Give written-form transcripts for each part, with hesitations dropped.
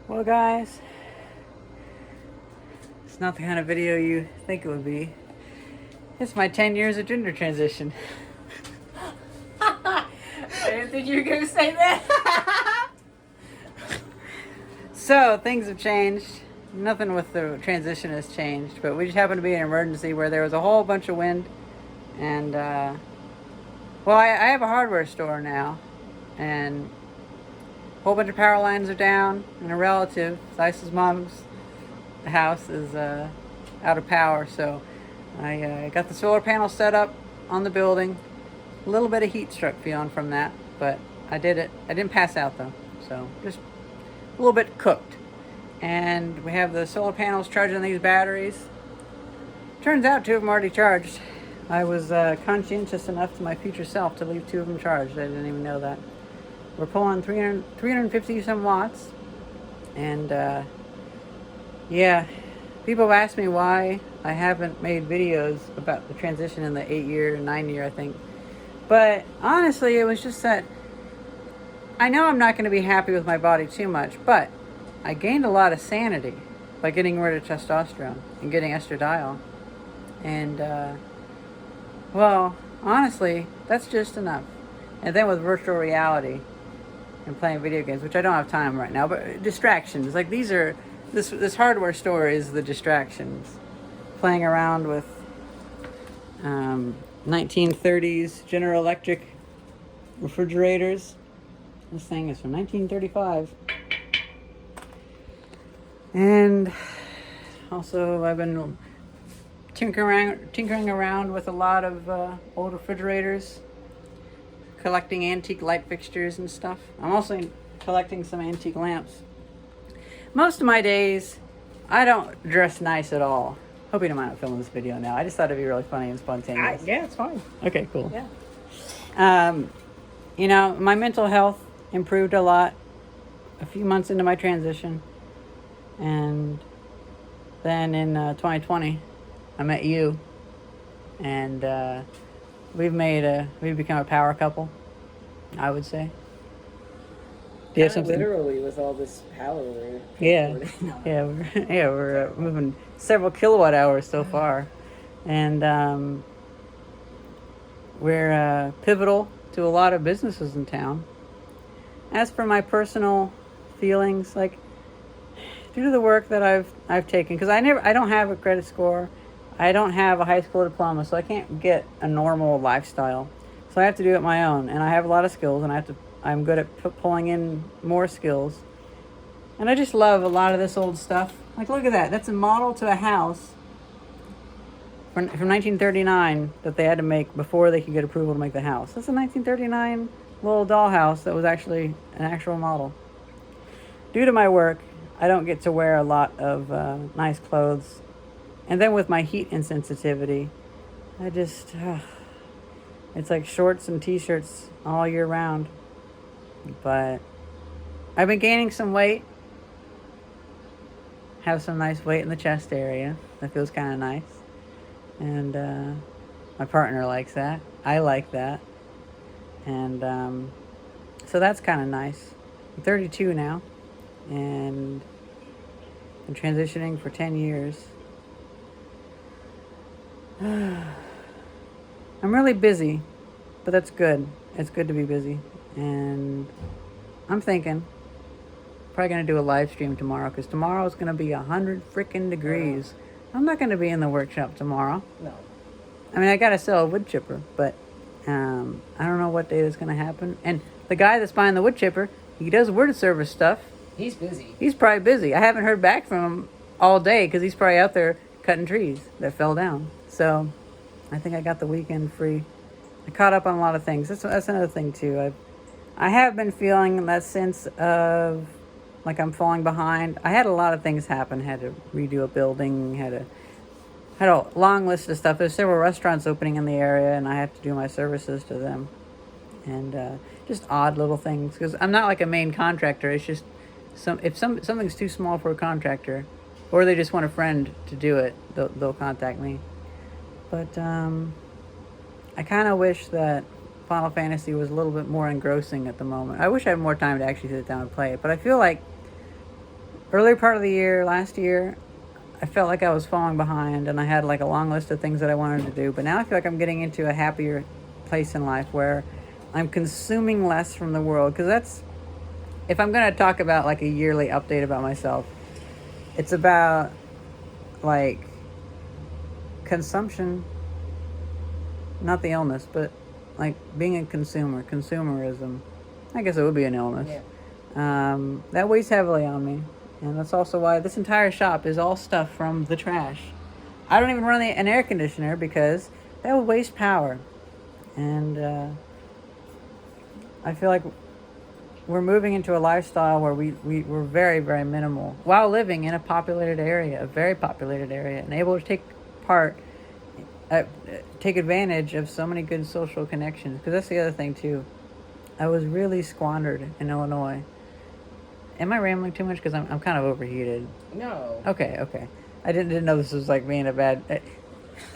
Well, guys, it's not the kind of video you think it would be. It's my 10 years of gender transition. I didn't think you were going to say that. So, things have changed. Nothing with the transition has changed, but we just happened to be in an emergency where there was a whole bunch of wind. And, well, I have a hardware store now, and a whole bunch of power lines are down, and a relative, Zeiss's mom's house, is out of power. So I got the solar panel set up on the building. A little bit of heat struck feeling from that, but I did it. I didn't pass out though, so just a little bit cooked. And we have the solar panels charging these batteries. Turns out 2 of them already charged. I was conscientious enough to my future self to leave 2 of them charged. I didn't even know that. We're pulling 350 some watts. And yeah, people have asked me why I haven't made videos about the transition in the 8-year and 9-year, I think. But honestly, it was just that I know I'm not going to be happy with my body too much, but I gained a lot of sanity by getting rid of testosterone and getting estradiol. And, well, honestly, that's just enough. And then with virtual reality and playing video games, which I don't have time right now, but distractions. Like this hardware store is the distractions. Playing around with 1930s General Electric refrigerators. This thing is from 1935. And also I've been tinkering around with a lot of old refrigerators, collecting antique light fixtures and stuff. I'm also collecting some antique lamps. Most of my days, I don't dress nice at all. Hope you don't mind filming this video now. I just thought it'd be really funny and spontaneous. Yeah, it's fine. Okay, cool. Yeah. You know, my mental health improved a lot a few months into my transition. And then in 2020, I met you. And we've become a power couple, I would say. Do you have something? Literally, with all this power. Yeah, we're moving several kilowatt hours so far, and we're pivotal to a lot of businesses in town. As for my personal feelings, like due to the work that I've taken, because I don't have a credit score, I don't have a high school diploma, so I can't get a normal lifestyle. So I have to do it my own, and I have a lot of skills, and I'm good at pulling in more skills. And I just love a lot of this old stuff. Like, look at that. That's a model to a house from 1939 that they had to make before they could get approval to make the house. That's a 1939 little dollhouse that was actually an actual model. Due to my work, I don't get to wear a lot of nice clothes. And then with my heat insensitivity, I just... it's like shorts and t-shirts all year round. But I've been gaining some weight. Have some nice weight in the chest area. That feels kind of nice. And my partner likes that. I like that. And so that's kind of nice. I'm 32 now. And been transitioning for 10 years. I'm really busy. But that's good. It's good to be busy. And I'm thinking probably going to do a live stream tomorrow, because tomorrow is going to be 100 freaking degrees. I'm not going to be in the workshop tomorrow. No. I mean, I got to sell a wood chipper, but I don't know what day that's going to happen. And the guy that's buying the wood chipper, he does word service stuff. He's busy. He's probably busy. I haven't heard back from him all day because he's probably out there cutting trees that fell down. So I think I got the weekend free. I caught up on a lot of things. That's another thing too. I have been feeling that sense of like I'm falling behind. I had a lot of things happen. Had to redo a building. Had a long list of stuff. There's several restaurants opening in the area, and I have to do my services to them. And just odd little things, because I'm not like a main contractor. It's just if something's too small for a contractor, or they just want a friend to do it, they'll contact me. But I kind of wish that Final Fantasy was a little bit more engrossing at the moment. I wish I had more time to actually sit down and play it, but I feel like earlier part of the year, last year, I felt like I was falling behind, and I had like a long list of things that I wanted to do. But now I feel like I'm getting into a happier place in life where I'm consuming less from the world. Because that's, if I'm going to talk about like a yearly update about myself, it's about like consumption, not the illness, but like being a consumer, consumerism. I guess it would be an illness. Yeah. That weighs heavily on me. And that's also why this entire shop is all stuff from the trash. I don't even run an air conditioner because that would waste power. And I feel like we're moving into a lifestyle where we're very, very minimal while living in a populated area, a very populated area, and able to take advantage of so many good social connections. Because that's the other thing, too. I was really squandered in Illinois. Am I rambling too much? Because I'm kind of overheated. No. Okay. I didn't know this was like being a bad.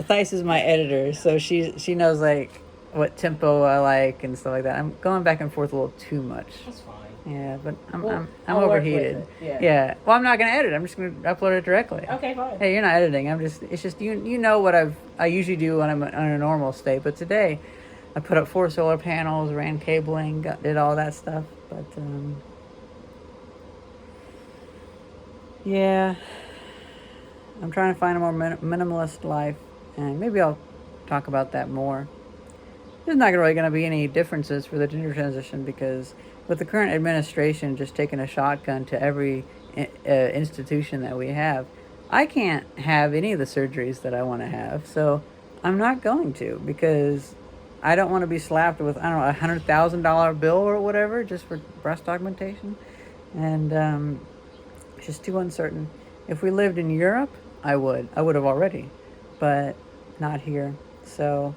Thais is my editor, so she knows like what tempo I like and stuff like that. I'm going back and forth a little too much. That's fine. Yeah, but I'm I'll work overheated. with it. Yeah. Well, I'm not gonna edit. I'm just gonna upload it directly. Okay, fine. Hey, you're not editing. It's just you know what I usually do when I'm on a normal state. But today, I put up 4 solar panels, ran cabling, did all that stuff. But yeah, I'm trying to find a more minimalist life, and maybe I'll talk about that more. There's not really going to be any differences for the gender transition because with the current administration just taking a shotgun to every institution that we have, I can't have any of the surgeries that I want to have. So I'm not going to because I don't want to be slapped with, I don't know, $100,000 bill or whatever just for breast augmentation. And it's just too uncertain. If we lived in Europe, I would have already, but not here. So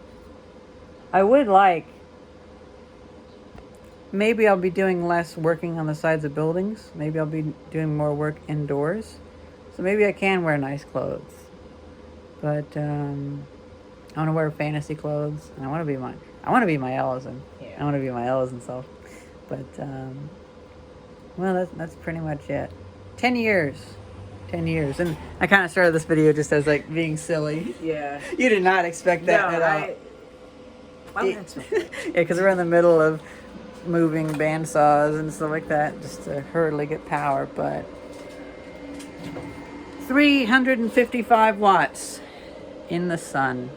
I would like, maybe I'll be doing less working on the sides of buildings. Maybe I'll be doing more work indoors. So maybe I can wear nice clothes. But I want to wear fantasy clothes. And I want to be my Ellison. Yeah. I want to be my Ellison self. But well, that's pretty much it. 10 years. And I kind of started this video just as like being silly. Yeah. You did not expect that at all. I wouldn't expect that. Yeah, because we're in the middle of moving bandsaws and stuff like that just to hurriedly get power. But 355 watts in the sun.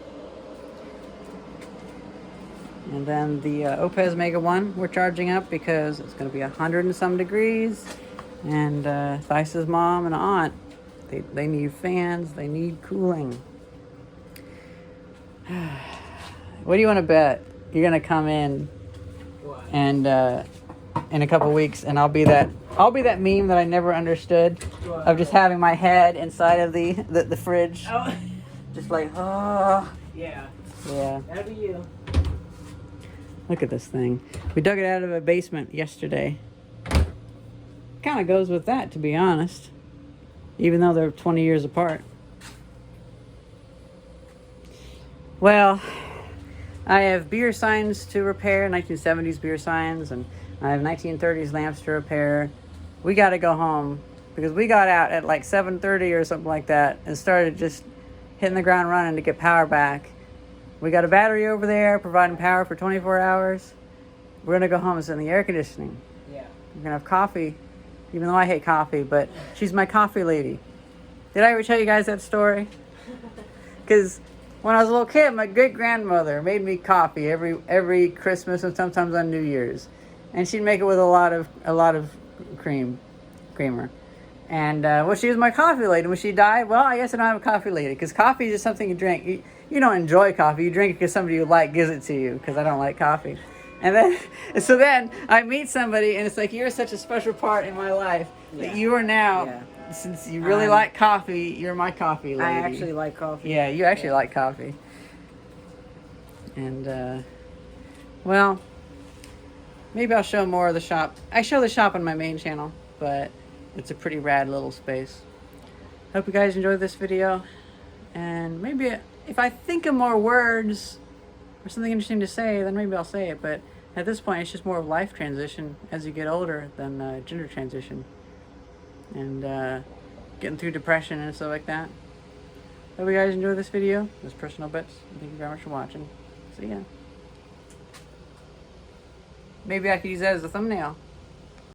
And then the Opez Mega 1 we're charging up because it's going to be 100 and some degrees. And Theis's mom and aunt, they need fans. They need cooling. What do you want to bet? You're going to come in and in a couple weeks, and I'll be that meme that I never understood of just having my head inside of the fridge. Oh. Just like, oh. Yeah. Yeah. That'll be you. Look at this thing. We dug it out of a basement yesterday. Kind of goes with that, to be honest. Even though they're 20 years apart. Well, I have beer signs to repair, 1970s beer signs, and I have 1930s lamps to repair. We got to go home because we got out at like 7:30 or something like that and started just hitting the ground running to get power back. We got a battery over there providing power for 24 hours. We're going to go home and sit in the air conditioning. Yeah. We're going to have coffee, even though I hate coffee, but she's my coffee lady. Did I ever tell you guys that story? Because when I was a little kid, my great-grandmother made me coffee every Christmas and sometimes on New Year's. And she'd make it with a lot of creamer. And well, she was my coffee lady. When she died, well, I guess I don't have a coffee lady because coffee is just something you drink. You don't enjoy coffee. You drink it because somebody you like gives it to you because I don't like coffee. And then I meet somebody and it's like, you're such a special part in my life that you are now, since you really like coffee, you're my coffee lady. I actually like coffee. Yeah, you actually like coffee. And, well, maybe I'll show more of the shop. I show the shop on my main channel, but it's a pretty rad little space. Hope you guys enjoyed this video. And maybe if I think of more words or something interesting to say, then maybe I'll say it. But at this point, it's just more of life transition as you get older than gender transition. and getting through depression and stuff like that. Hope you guys enjoy this video, this personal bits. Thank you very much for watching. See ya. Maybe I could use that as a thumbnail.